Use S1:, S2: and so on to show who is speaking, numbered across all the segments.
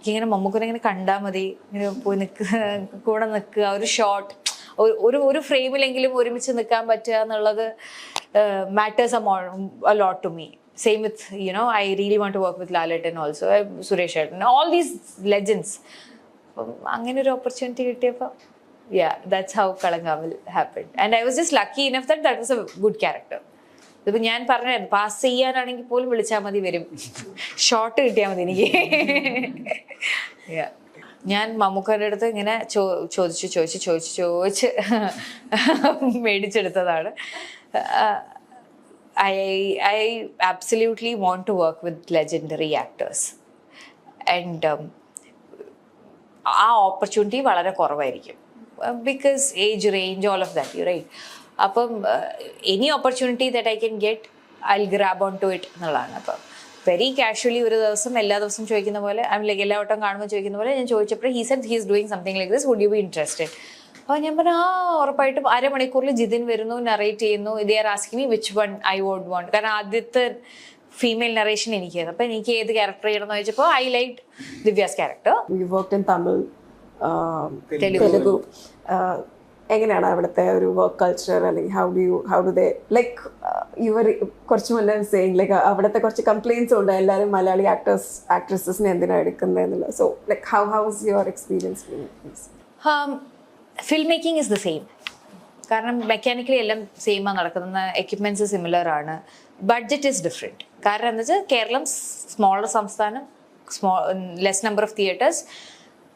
S1: എനിക്കിങ്ങനെ മമ്മൂക്കനെ ഇങ്ങനെ കണ്ടാൽ മതി, ഇങ്ങനെ പോയി കൂടെ നിൽക്കുക, ഒരു ഷോട്ട്, ഒരു ഫ്രെയിമിലെങ്കിലും ഒരുമിച്ച് നിൽക്കാൻ പറ്റുക എന്നുള്ളത് matters a lot to me. Same with, I really want to work with Lalaten also, Suresh Shetty, all these legends. അങ്ങനെ ഒരു ഓപ്പർച്യൂണിറ്റി കിട്ടിയപ്പോൾ that's how Kalangaval happened. And I was just lucky enough that was a good character. ഇതിപ്പോൾ ഞാൻ പറഞ്ഞായിരുന്നു, pass ചെയ്യാനാണെങ്കിൽ പോലും വിളിച്ചാൽ മതി, വരും, ഷോട്ട് കിട്ടിയാൽ മതി എനിക്ക്. ഞാൻ മമ്മൂക്കയുടെ അടുത്ത് ഇങ്ങനെ ചോദിച്ച് മേടിച്ചെടുത്തതാണ്. I absolutely want to work with legendary actors. And ആ ഓപ്പർച്യൂണിറ്റി വളരെ കുറവായിരിക്കും, because age range, all of that, right? അപ്പം any opportunity that I can get, I will grab on to it എന്നുള്ളതാണ്. അപ്പം വെരി കാഷ്വലി ഒരു ദിവസം എല്ലാ ദിവസവും ചോദിക്കുന്ന പോലെ, ഐ മീൻ ലൈക്ക് എല്ലാ വട്ടം കാണുമ്പോൾ ചോദിക്കുന്ന പോലെ ഞാൻ ചോദിച്ചപ്പോൾ he said he is doing something like this, would you be interested? അപ്പോൾ ഞാൻ പറഞ്ഞു ഉറപ്പായിട്ടും. അരമണിക്കൂറിൽ ജിതിൻ വരുന്നു, നറേറ്റ് ചെയ്യുന്നു, they are asking me which one I would want. കാരണം ആദ്യത്തെ ഫീമെയിൽ നറേഷൻ എനിക്കായിരുന്നു. അപ്പം എനിക്ക് ഏത് ക്യാരക്ടർ ചെയ്യണമെന്ന് ചോദിച്ചപ്പോൾ I like Divya's character.
S2: Telugu. എങ്ങനെയാണ് അവിടുത്തെ ഒരു വർക്ക് കൾച്ചർ, അല്ലെങ്കിൽ how do they like your കുറച്ച് മുന്നേ സെയിങ് ലൈക്ക് അവിടുത്തെ കുറച്ച് കംപ്ലയിൻസ് ഉണ്ട് എല്ലാവരും മലയാളി ആക്ട്രസസിനെ എന്തിനാണ് എടുക്കുന്നതെന്നുള്ളത്. So like how is your experience?
S1: Film making is the same. കാരണം മെക്കാനിക്കലി എല്ലാം സെയിമാണ് നടക്കുന്ന, എക്യുപ്മെൻറ്റ്സ് സിമിലർ ആണ്, ബഡ്ജറ്റ് ഇസ് ഡിഫറെൻറ്റ്. കാരണം എന്താ വെച്ചാൽ കേരളം സ്മോളർ സംസ്ഥാനം, less number of theatres,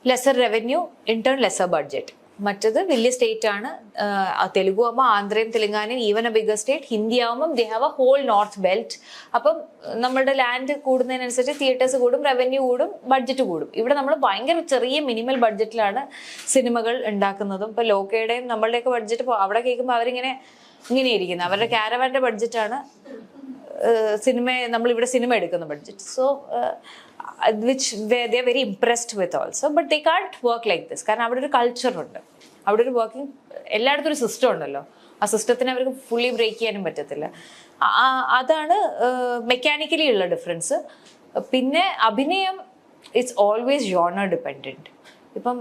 S1: lesser revenue, in turn lesser budget. മറ്റത് വലിയ സ്റ്റേറ്റ് ആണ്. തെലുഗു ആകുമ്പോൾ ആന്ധ്രയും തെലുങ്കാനയും even a bigger state. Hindi ആകുമ്പം they have a whole north belt. അപ്പം നമ്മുടെ ലാൻഡ് കൂടുന്നതിനനുസരിച്ച് തിയേറ്റേഴ്സ് കൂടും, റവന്യൂ കൂടും, ബഡ്ജറ്റ് കൂടും. ഇവിടെ നമ്മൾ ഭയങ്കര ചെറിയ മിനിമൽ ബഡ്ജറ്റിലാണ് സിനിമകൾ ഉണ്ടാക്കുന്നതും. ഇപ്പോൾ ലോകയുടെയും നമ്മളുടെയൊക്കെ ബഡ്ജറ്റ് അവിടെ കേൾക്കുമ്പോൾ അവരിങ്ങനെ ഇരിക്കുന്നത്, അവരുടെ കാരവാൻ്റെ ബഡ്ജറ്റാണ് നമ്മളിവിടെ സിനിമ എടുക്കുന്ന budget. So which they are very impressed with also, but they can't work like this. കാരണം അവിടെ ഒരു കൾച്ചറുണ്ട്, അവിടെ ഒരു വർക്കിംഗ്, എല്ലായിടത്തും ഒരു സിസ്റ്റം ഉണ്ടല്ലോ. ആ സിസ്റ്റത്തിനെ അവർക്ക് ഫുള്ളി ബ്രേക്ക് ചെയ്യാനും പറ്റത്തില്ല. അതാണ് മെക്കാനിക്കലി ഉള്ള ഡിഫറൻസ്. പിന്നെ അഭിനയം ഇറ്റ്സ് ഓൾവേസ് ജോണർ ഡിപ്പെൻഡൻറ്റ്. ഇപ്പം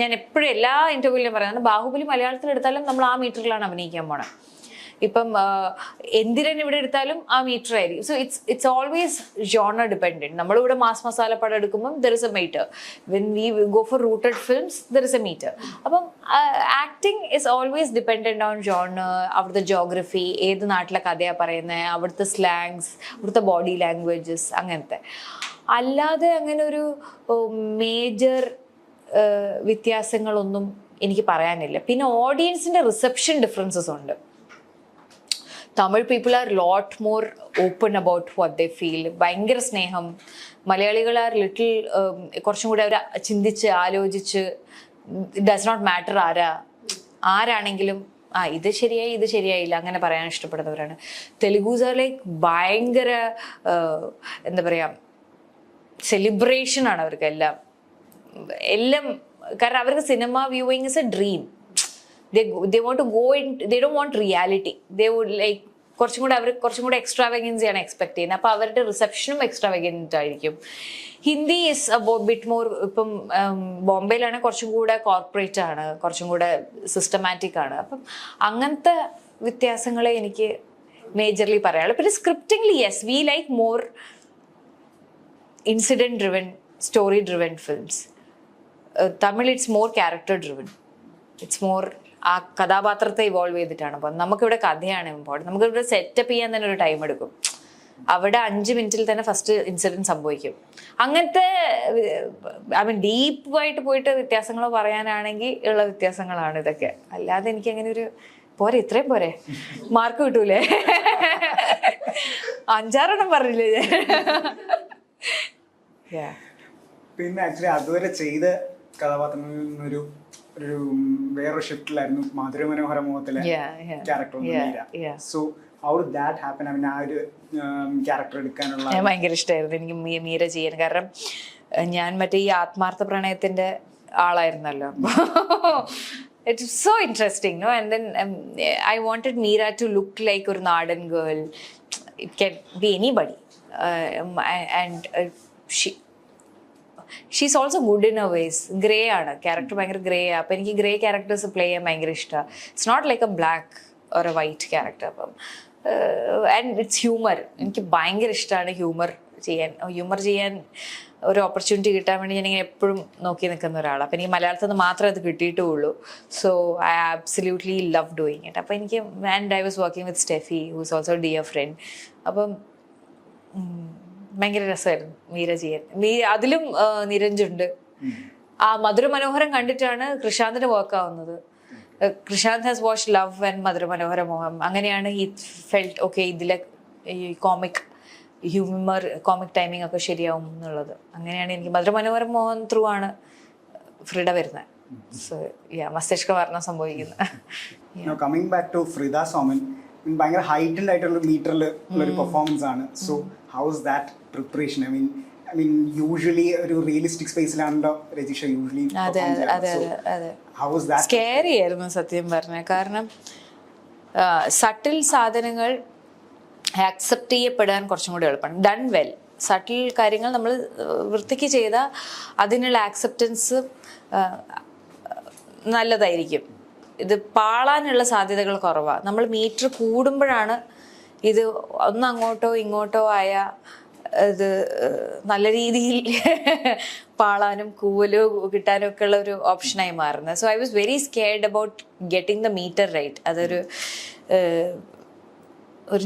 S1: ഞാൻ എപ്പോഴും എല്ലാ ഇൻ്റർവ്യൂവിലും പറയുന്നത്, ബാഹുബലി മലയാളത്തിൽ എടുത്താലും നമ്മൾ ആ മീറ്ററിലാണ് അഭിനയിക്കാൻ പോണത്. ഇപ്പം എന്തിരൻ ഇവിടെ എടുത്താലും ആ മീറ്റർ ആയിരിക്കും. So it's always genre dependent. നമ്മളിവിടെ മാസ് മസാല പടം എടുക്കുമ്പം there is a metre. When we go for rooted films there is a metre. അപ്പം acting is always dependent on genre, അവിടുത്തെ ജോഗ്രഫി, ഏത് നാട്ടിലെ കഥയാണ് പറയുന്നത്, അവിടുത്തെ സ്ലാങ്സ്, അവിടുത്തെ ബോഡി ലാംഗ്വേജസ്, അങ്ങനത്തെ. അല്ലാതെ അങ്ങനെ ഒരു മേജർ വ്യത്യാസങ്ങളൊന്നും എനിക്ക് പറയാനില്ല. പിന്നെ ഓഡിയൻസിൻ്റെ റിസപ്ഷൻ ഡിഫറൻസസ് ഉണ്ട്. Tamil people are lot more open about what they feel. ഭയങ്കര സ്നേഹം. മലയാളികൾ ആർ ലിറ്റിൽ കുറച്ചും കൂടെ അവർ ചിന്തിച്ച് ആലോചിച്ച്, ഡസ് നോട്ട് മാറ്റർ ആരാണെങ്കിലും ഇത് ശരിയായി ഇത് ശരിയായില്ല അങ്ങനെ പറയാൻ ഇഷ്ടപ്പെടുന്നവരാണ്. തെലുഗൂസ് ആർ ലൈക്ക് ഭയങ്കര എന്താ പറയുക, സെലിബ്രേഷനാണ് അവർക്ക് എല്ലാം. കാരണം അവർക്ക് cinema viewing is A dream. They want to go in, they don't want reality. They would like കുറച്ചും കൂടെ എക്സ്ട്രാവഗൻസിയാണ് എക്സ്പെക്ട് ചെയ്യുന്നത്. അപ്പോൾ അവരുടെ റിസപ്ഷനും എക്സ്ട്രാവഗൻറ്റ് ആയിരിക്കും. ഹിന്ദി ഇസ് ബിറ്റ് മോർ, ഇപ്പം ബോംബെയിലാണെങ്കിൽ കുറച്ചും കൂടെ കോർപ്പറേറ്റ് ആണ്, കുറച്ചും കൂടെ സിസ്റ്റമാറ്റിക് ആണ്. അപ്പം അങ്ങനത്തെ വ്യത്യാസങ്ങളെ എനിക്ക് മേജർലി പറയാനുള്ളൂ. പിന്നെ scriptingly yes, we like more incident driven, story driven films. Tamil it's more character driven. It's more ആ കഥാപാത്രത്തെ ഇവോൾവ് ചെയ്തിട്ടാണ്. അപ്പം നമുക്കിവിടെ കഥയാണ് ഇമ്പോർട്ടൻറ്റ്. നമുക്കിവിടെ സെറ്റപ്പ് ചെയ്യാൻ തന്നെ ഒരു ടൈം എടുക്കും. അവിടെ 5 മിനിറ്റിൽ തന്നെ ഫസ്റ്റ് ഇൻസിഡൻറ്റ് സംഭവിക്കും. അങ്ങനത്തെ ഐ മീൻ ഡീപ്പായിട്ട് പോയിട്ട് വ്യത്യാസങ്ങൾ പറയാനാണെങ്കിൽ ഉള്ള വ്യത്യാസങ്ങളാണ് ഇതൊക്കെ. അല്ലാതെ എനിക്ക് അങ്ങനെ ഒരു പോരെ, ഇത്രയും പോരെ, മാർക്ക് കിട്ടൂലേ? 5-6 പറഞ്ഞില്ലേ ഞാൻ.
S3: പിന്നെ ആക്ച്വലി അതുവരെ ചെയ്ത കഥാപാത്രങ്ങളിൽ നിന്നൊരു വേറൊരു ഷിഫ്റ്റിലായിരുന്നു മാധുരി മനോഹര മോഹത്തിലെ character. So how did that happen? I mean ആ ഒരു ക്യാരക്ടർ എടുക്കാനുള്ള
S1: ഭയങ്കര ഇഷ്ടമായിരുന്നു എനിക്ക് മീര ചെയ്യാൻ. കാരണം ഞാൻ മറ്റേ ഈ ആത്മാർത്ഥ പ്രണയത്തിന്റെ ആളായിരുന്നല്ലോ. It's so interesting, no? And then I wanted Meera to look like ഒരു നാടൻ girl. It can be anybody. And she's also good in a ways. Grey ആണ് ക്യാരക്ടർ, ഭയങ്കര ഗ്രേ ആണ്. അപ്പം എനിക്ക് ഗ്രേ ക്യാരക്ടേഴ്സ് പ്ലേ ചെയ്യാൻ ഭയങ്കര ഇഷ്ടമാണ്. It's not like a black or a white character. അപ്പം ആൻഡ് ഇറ്റ്സ് ഹ്യൂമർ. എനിക്ക് ഭയങ്കര ഇഷ്ടമാണ് ഹ്യൂമർ ചെയ്യാൻ ഒരു ഓപ്പർച്യൂണിറ്റി കിട്ടാൻ വേണ്ടി ഞാനിങ്ങനെ എപ്പോഴും നോക്കി നിൽക്കുന്ന ഒരാളാണ്. അപ്പം എനിക്ക് മലയാളത്തിൽ നിന്ന് മാത്രമേ അത് കിട്ടിയിട്ടുള്ളൂ. So I absolutely love doing it. അപ്പം എനിക്ക് and I was working with Steffy whose also dear friend. അപ്പം ഭയങ്കര രസമായിരുന്നു മീര ചെയ്യാൻ. അതിലും നിരഞ്ജുണ്ട്. ആ മധുര മനോഹരം കണ്ടിട്ടാണ് കൃഷാന്തിന് വർക്ക് ആവുന്നത്. Krishand has watch love and Madhura Manohara Moham. അങ്ങനെയാണ് ഹി ഫെൽറ്റ് ഓക്കെ ഇതിലെ ഈ കോമിക് ഹ്യൂമർ കോമിക് ടൈമിംഗ് ഒക്കെ ശരിയാവും എന്നുള്ളത്. അങ്ങനെയാണ് എനിക്ക് മധുര മനോഹര മോഹൻ ത്രൂ ആണ് ഫ്രിഡ വരുന്നത്. സോ മസ്തിഷ്ക മരണം സംഭവിക്കുന്നത്.
S3: കമ്മിങ് ബാക്ക് ടു ഫ്രിദ സോമൻ, ഭയങ്കര ഹൈറ്റൻഡ് ആയിട്ടുള്ള മീറ്ററിൽ ഉള്ളൊരു പെർഫോമൻസ് ആണ്. So how is that preparation? I mean usually ഒരു റിയലിസ്റ്റിക് സ്പേസിലാണല്ലോ രജിഷ യൂഷ്വലി.
S1: സ്കേറി ആയിരുന്നു സത്യം പറഞ്ഞ. കാരണം സട്ടിൽ സാധനങ്ങൾ ആക്സെപ്റ്റ് ചെയ്യപ്പെടാൻ കുറച്ചും കൂടി എളുപ്പമാണ്. ഡൺ വെൽ സട്ടിൽ കാര്യങ്ങൾ നമ്മൾ വൃത്തിക്ക് ചെയ്താൽ അതിനുള്ള ആക്സെപ്റ്റൻസ് നല്ലതായിരിക്കും. ഇത് പാളാനുള്ള സാധ്യതകൾ കുറവാണ്. നമ്മൾ മീറ്റർ കൂടുമ്പോഴാണ് ഇത് ഒന്ന് അങ്ങോട്ടോ ഇങ്ങോട്ടോ ആയ ഇത് നല്ല രീതിയിൽ പാളാനും കൂവലോ കിട്ടാനും ഒക്കെ ഉള്ള ഒരു ഓപ്ഷനായി മാറുന്നത്. So I was very scared about getting the metre right. അതൊരു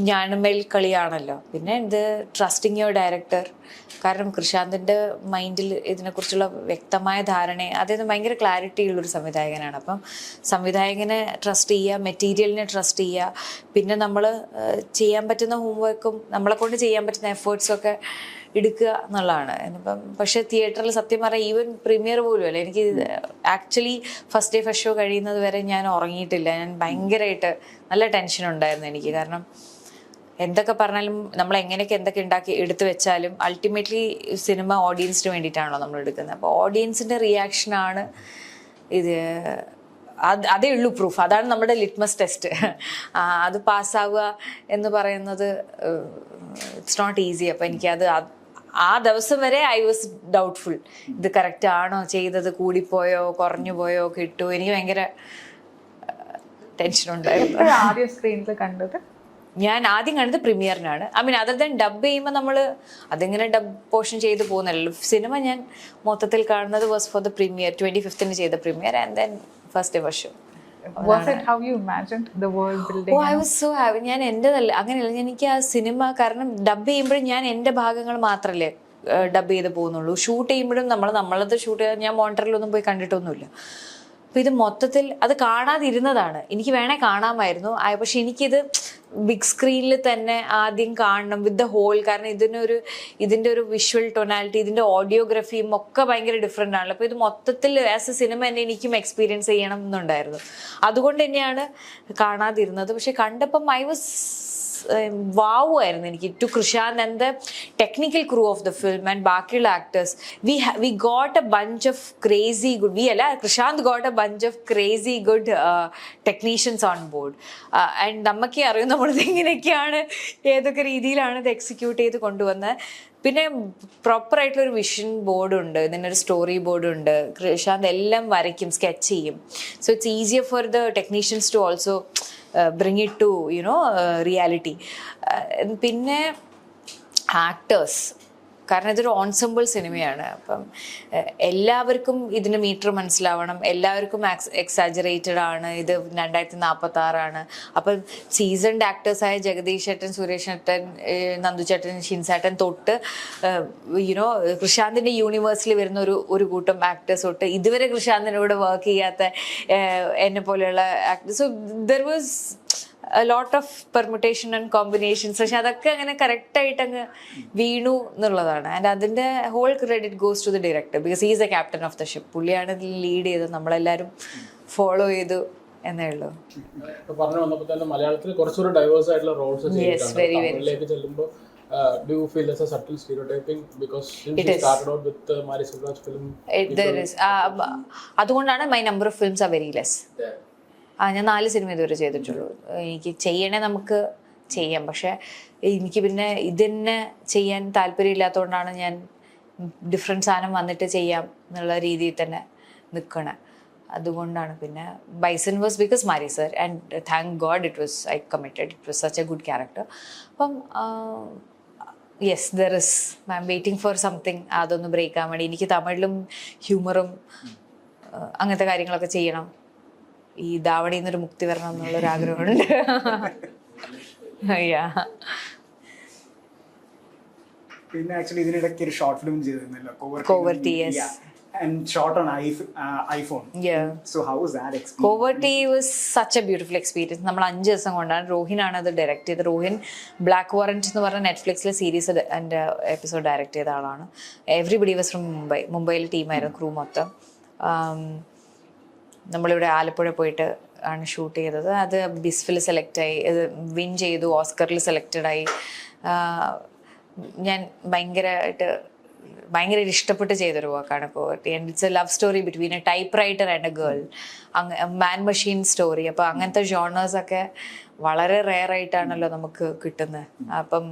S1: ഞാണുമേൽ കളിയാണല്ലോ. പിന്നെ ഇത് ട്രസ്റ്റിങ് യുവർ ഡയറക്ടർ. കാരണം കൃഷാന്തിൻ്റെ മൈൻഡിൽ ഇതിനെക്കുറിച്ചുള്ള വ്യക്തമായ ധാരണ, അതായത് ഭയങ്കര ക്ലാരിറ്റി ഉള്ളൊരു സംവിധായകനാണ്. അപ്പം സംവിധായകനെ ട്രസ്റ്റ് ചെയ്യുക, മെറ്റീരിയലിനെ ട്രസ്റ്റ് ചെയ്യുക, പിന്നെ നമ്മൾ ചെയ്യാൻ പറ്റുന്ന ഹോംവർക്കും നമ്മളെ കൊണ്ട് ചെയ്യാൻ പറ്റുന്ന എഫേർട്സൊക്കെ എടുക്കുക എന്നുള്ളതാണ്. ഇപ്പം പക്ഷേ തിയേറ്ററിൽ സത്യം പറഞ്ഞാൽ ഈവൻ പ്രീമിയർ പോലും അല്ല, എനിക്ക് actually first day first show കഴിയുന്നത് വരെ ഞാൻ ഉറങ്ങിയിട്ടില്ല. ഞാൻ ഭയങ്കരമായിട്ട് നല്ല ടെൻഷൻ ഉണ്ടായിരുന്നു എനിക്ക്. കാരണം എന്തൊക്കെ പറഞ്ഞാലും നമ്മൾ എങ്ങനെയൊക്കെ എന്തൊക്കെ ഉണ്ടാക്കി എടുത്തു വെച്ചാലും അൾട്ടിമേറ്റ്ലി സിനിമ ഓഡിയൻസിന് വേണ്ടിയിട്ടാണല്ലോ നമ്മൾ എടുക്കുന്നത്. അപ്പോൾ ഓഡിയൻസിൻ്റെ റിയാക്ഷനാണ് ഇത്. അതേ ഉള്ളൂ പ്രൂഫ്. അതാണ് നമ്മുടെ ലിറ്റ്മസ് ടെസ്റ്റ്. അത് പാസ്സാവുക എന്ന് പറയുന്നത് ഇറ്റ്സ് നോട്ട് ഈസി. അപ്പോൾ എനിക്കത് ആ ദിവസം വരെ ഐ വാസ് ഡൗട്ട്ഫുൾ. ഇത് കറക്റ്റ് ആണോ ചെയ്തത്, കൂടിപ്പോയോ കുറഞ്ഞു പോയോ കിട്ടുമോ, എനിക്ക് ഭയങ്കര ടെൻഷൻ ഉണ്ടായിരുന്നു.
S4: ആദ്യം സ്ക്രീനിൽ കണ്ടത്
S1: ഞാൻ ആദ്യം കണ്ടത് പ്രീമിയറിനാണ്. I mean other than dub ചെയ്യുമ്പോൾ നമ്മൾ അതിങ്ങനെ ഡബ് പോർഷൻ ചെയ്ത് പോകുന്നല്ലോ. സിനിമ ഞാൻ മൊത്തത്തിൽ കാണുന്നത് was for the premier. 25th ചെയ്ത premier and then first day first show.
S4: Was it how you imagined the world building?
S1: I was so happy. ഞാൻ എൻ്റെതല്ല, അങ്ങനെയല്ല. എനിക്ക് ആ സിനിമ കാരണം ഡബ് ചെയ്യുമ്പോഴും ഞാൻ എൻ്റെ ഭാഗങ്ങൾ മാത്രമല്ലേ ഡബ് ചെയ്ത് പോകുന്നുള്ളൂ. ഷൂട്ട് ചെയ്യുമ്പോഴും നമ്മളത് ഷൂട്ട് ചെയ്യാൻ ഞാൻ മോണിറ്ററിലൊന്നും പോയി കണ്ടിട്ടൊന്നുമില്ല. അപ്പോൾ ഇത് മൊത്തത്തിൽ അത് കാണാതിരുന്നതാണ്. എനിക്ക് വേണേൽ കാണാമായിരുന്നു, പക്ഷെ എനിക്കിത് ബിഗ് സ്ക്രീനിൽ തന്നെ ആദ്യം കാണണം വിത്ത് ദ ഹോൾ. കാരണം ഇതിൻ്റെ ഒരു വിഷ്വൽ ടൊണാലിറ്റി, ഇതിൻ്റെ ഓഡിയോഗ്രഫിയും ഒക്കെ ഭയങ്കര ഡിഫറെൻ്റ് ആണല്ലോ. അപ്പോൾ ഇത് മൊത്തത്തിൽ ആസ് എ സിനിമ തന്നെ എനിക്കും എക്സ്പീരിയൻസ് ചെയ്യണം എന്നുണ്ടായിരുന്നു. അതുകൊണ്ട് തന്നെയാണ് കാണാതിരുന്നത്. പക്ഷെ കണ്ടപ്പം ഐ വാസ് വാവ് ആയിരുന്നു എനിക്ക്. To Krishand and the technical crew of the film and ബാക്കിയുള്ള actors, we got a bunch of crazy good, Krishand got a bunch of crazy good technicians on board. And നമുക്കേ അറിയും നമ്മളിത് എങ്ങനെയൊക്കെയാണ് ഏതൊക്കെ രീതിയിലാണ് ഇത് എക്സിക്യൂട്ട് ചെയ്ത് കൊണ്ടുവന്നത്. പിന്നെ പ്രോപ്പറായിട്ടുള്ളൊരു വിഷൻ ബോർഡുണ്ട്, ഇതിനൊരു സ്റ്റോറി ബോർഡുണ്ട്. കൃഷാന്ത് എല്ലാം വരയ്ക്കും, സ്കെച്ച് ചെയ്യും. So it's easier for the technicians to also bring it to reality. പിന്നെ ആക്ടേഴ്സ്, കാരണം ഇതൊരു ഓൺസെമ്പിൾ സിനിമയാണ്. അപ്പം എല്ലാവർക്കും ഇതിന് മീറ്റർ മനസ്സിലാവണം, എല്ലാവർക്കും എക്സാജറേറ്റഡ് ആണ്. ഇത് 2046 അപ്പം സീസൺഡ് ആക്ടേഴ്സായ ജഗദീഷ് ചേട്ടൻ, സുരേഷ് ചേട്ടൻ, നന്ദു ചേട്ടൻ, ഷിൻസാട്ടൻ തൊട്ട് കൃഷാന്തിൻ്റെ യൂണിവേഴ്സിൽ വരുന്ന ഒരു കൂട്ടം ആക്ടേഴ്സ് തൊട്ട് ഇതുവരെ കൃഷാന്തിനോട് വർക്ക് ചെയ്യാത്ത എന്നെ പോലെയുള്ള actors. So there was a lot of permutation and combinations. പക്ഷെ അതൊക്കെ അങ്ങനെ കറക്റ്റായിട്ട് അങ്ങ് വീണു എന്നുള്ളതാണ്. ആൻഡ് അതിൻ്റെ whole credit goes to the director, because he is a captain of the ship. പുള്ളിയാണ് ഇതിൽ ലീഡ് ചെയ്തത്, നമ്മളെല്ലാവരും ഫോളോ ചെയ്തു എന്നേ ഉള്ളൂ.
S5: പറഞ്ഞു വന്നപ്പോൾ തന്നെ മലയാളത്തിൽ കുറച്ചുകൂടി ഡൈവേഴ്സ് ആയിട്ടുള്ള റോൾസ് ചെല്ലുമ്പോൾ do you feel there's a subtle stereotyping because since you started out with Mari Selvaraj film?
S1: There is. അതുകൊണ്ടാണ് my number of films are very less. ഞാൻ 4 സിനിമ ഇതുവരെ ചെയ്തിട്ടുള്ളൂ. എനിക്ക് ചെയ്യണേ നമുക്ക് ചെയ്യാം, പക്ഷെ എനിക്ക് പിന്നെ ഇതന്നെ ചെയ്യാൻ താല്പര്യമില്ലാത്തതുകൊണ്ടാണ് ഞാൻ ഡിഫറെൻറ്റ് സാധനം വന്നിട്ട് ചെയ്യാം എന്നുള്ള രീതിയിൽ തന്നെ നിൽക്കണേ. അതുകൊണ്ടാണ്. പിന്നെ Bison was because Mari sir, and thank God it was I committed, it was such a good character. അപ്പം yes, there is I am waiting for something അതൊന്ന് ബ്രേക്ക് ആവാൻ വേണ്ടി. എനിക്ക് തമിഴിലും ഹ്യൂമറും അങ്ങനത്തെ കാര്യങ്ങളൊക്കെ ചെയ്യണം, ഈ ധാവണിയിൽ നിന്നൊരു മുക്തി വരണം എന്നുള്ളൊരാഗ്രഹമുണ്ട്.
S3: പിന്നെ ആക്ച്വലി ഇതിനിടയ്ക്ക് ഒരു ഷോർട്ട് ഫിലിം ചെയ്തിരുന്നല്ലോ,
S1: Coverty, yes.
S3: And shot on iPhone.
S1: Yeah.
S3: So how was that experience?
S1: Coverty was such a beautiful experience. നമ്മൾ 5 ദിവസം കൊണ്ടാണ്. റോഹിനാണ് അത് ഡയറക്റ്റ് ചെയ്തത്. റോഹിൻ ബ്ലാക്ക് വാറന്റ് എന്ന് പറഞ്ഞ നെറ്റ്ഫ്ലിക്സിലെ സീരീസ് എൻ്റെ എപ്പിസോഡ് ഡയറക്റ്റ് ചെയ്ത ആളാണ്. എവറിബഡി വാസ് ഫ്രം മുംബൈയിലെ ടീമായിരുന്നു ക്രൂ മൊത്തം. നമ്മളിവിടെ ആലപ്പുഴ പോയിട്ട് ആണ് ഷൂട്ട് ചെയ്തത്. അത് ബിസ്ഫിൽ സെലക്റ്റായി, ഇത് വിൻ ചെയ്തു, ഓസ്കറിൽ സെലക്റ്റഡായി. ഞാൻ ഭയങ്കര ഇഷ്ടപ്പെട്ട് ചെയ്തൊരു വർക്കാണ് poverty. And it's A love story between A type writer and A girl, man machine story. അപ്പോൾ അങ്ങനത്തെ ജോണേഴ്സൊക്കെ വളരെ റെയർ ആയിട്ടാണല്ലോ നമുക്ക് കിട്ടുന്നത്. അപ്പം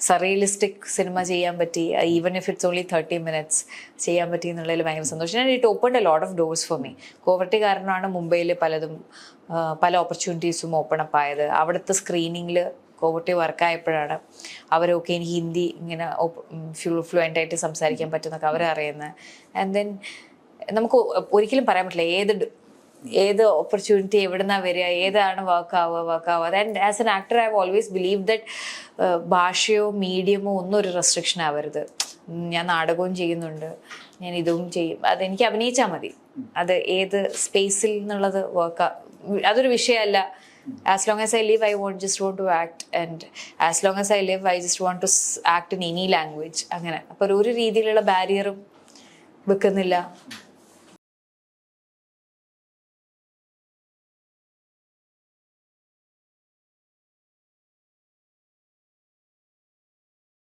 S1: സറിയലിസ്റ്റിക് സിനിമ ചെയ്യാൻ പറ്റി, even if it's only 30 minutes ചെയ്യാൻ പറ്റി എന്നുള്ളതിൽ ഭയങ്കര സന്തോഷം. And it opened a lot of doors for me. Coverty കാരണമാണ് മുംബൈയിൽ പല ഓപ്പർച്യൂണിറ്റീസും ഓപ്പൺ അപ്പ് ആയത്. അവിടുത്തെ സ്ക്രീനിങ്ങിൽ കോവർട്ടി വർക്കായപ്പോഴാണ് അവരൊക്കെ എനിക്ക് ഹിന്ദി ഇങ്ങനെ ഫ്ലുവൻ്റ് ആയിട്ട് സംസാരിക്കാൻ പറ്റുന്നൊക്കെ അവരറിയുന്നത്. ആൻഡ് ദെൻ നമുക്ക് ഒരിക്കലും പറയാൻ പറ്റില്ല ഏത് ഓപ്പർച്യൂണിറ്റി എവിടെ നിന്നാണ് വരിക, ഏതാണ് വർക്കാവുക. And as an actor I have always believe that ഭാഷയോ മീഡിയമോ ഒന്നും ഒരു റെസ്ട്രിക്ഷൻ ആവരുത്. ഞാൻ നാടകവും ചെയ്യുന്നുണ്ട്, ഞാൻ ഇതും ചെയ്യും, അതെനിക്ക് അഭിനയിച്ചാൽ മതി. അത് ഏത് സ്പേസിൽ നിന്നുള്ളത് അതൊരു വിഷയമല്ല. As long as I live, I just want to act, and as long as I live, I just want to act in any language. അങ്ങനെ അപ്പോൾ ഒരു രീതിയിലുള്ള ബാരിയറും വെക്കുന്നില്ല.